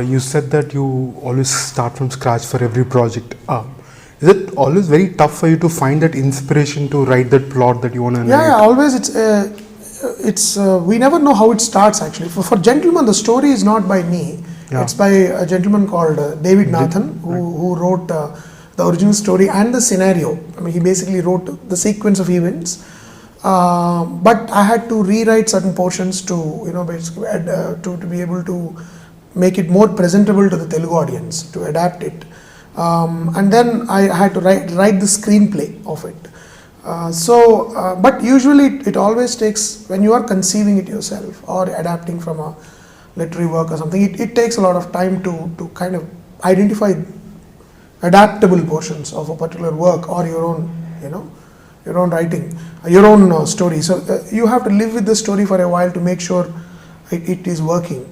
you said that you always start from scratch for every project. Is it always very tough for you to find that inspiration to write that plot that you want to narrate? Yeah, always. It's we never know how it starts actually. For Gentleman, the story is not by me. Yeah. It's by a gentleman called David Nathan, who wrote the original story and the scenario. I mean, he basically wrote the sequence of events. But I had to rewrite certain portions to, basically to be able to make it more presentable to the Telugu audience, to adapt it. And then I had to write the screenplay of it. But usually it always takes, when you are conceiving it yourself or adapting from a literary work or something, it takes a lot of time to kind of identify adaptable portions of a particular work or your own writing, your own story. So you have to live with the story for a while to make sure it is working.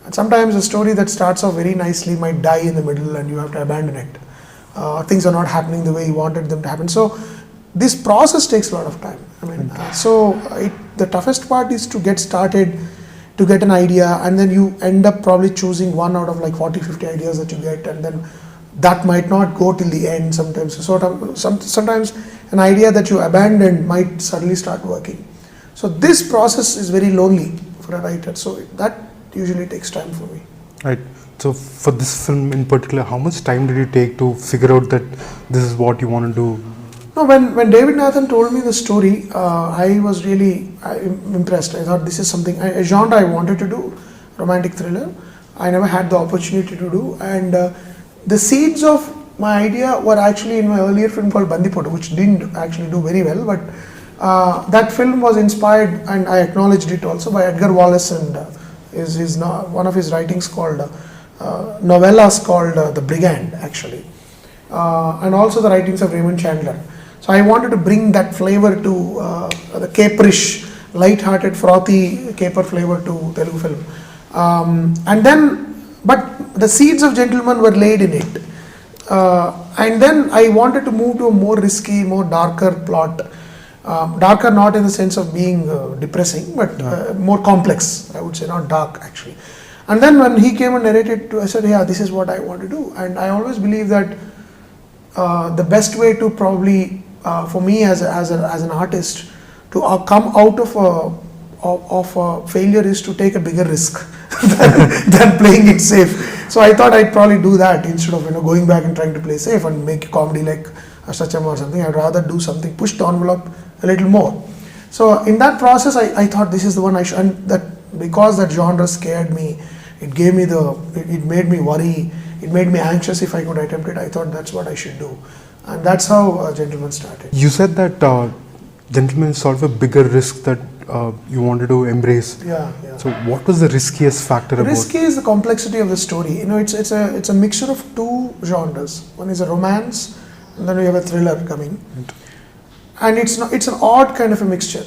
And sometimes a story that starts off very nicely might die in the middle and you have to abandon it. Things are not happening the way you wanted them to happen. So this process takes a lot of time. I mean, the toughest part is to get started, to get an idea, and then you end up probably choosing one out of like 40-50 ideas that you get, and then that might not go till the end sometimes. So sometimes an idea that you abandoned might suddenly start working. So this process is very lonely for a writer. So that usually takes time for me. Right. So for this film in particular, how much time did it take to figure out that this is what you want to do? No, when David Nathan told me the story, I was really impressed. I thought this is something, a genre I wanted to do, romantic thriller. I never had the opportunity to do, and the seeds of my idea were actually in my earlier film called Bandipotu, which didn't actually do very well, but that film was inspired, and I acknowledged it also, by Edgar Wallace, and one of his writings called novellas called The Brigand actually, and also the writings of Raymond Chandler. So I wanted to bring that flavor to the caperish, light-hearted, frothy caper flavor to Telugu film. But the seeds of Gentleman were laid in it. And then I wanted to move to a more risky, more darker plot. Darker not in the sense of being depressing, but more complex, I would say, not dark actually. And then when he came and narrated, I said, yeah, this is what I want to do. And I always believe that the best way to probably, for me as an artist, to come out of a failure is to take a bigger risk than playing it safe. So I thought I'd probably do that instead of going back and trying to play safe and make a comedy like Ashacham or something. I'd rather do something, push the envelope a little more. So in that process, I thought this is the one I should, and that because that genre scared me, it made me worry, it made me anxious if I could attempt it. I thought that's what I should do. And that's how Gentleman started. You said that Gentleman is sort of a bigger risk that you wanted to embrace. Yeah. So what was the riskiest factor about it? Risky is the complexity of the story. It's a mixture of two genres. One is a romance, and then we have a thriller coming. And it's an odd kind of a mixture.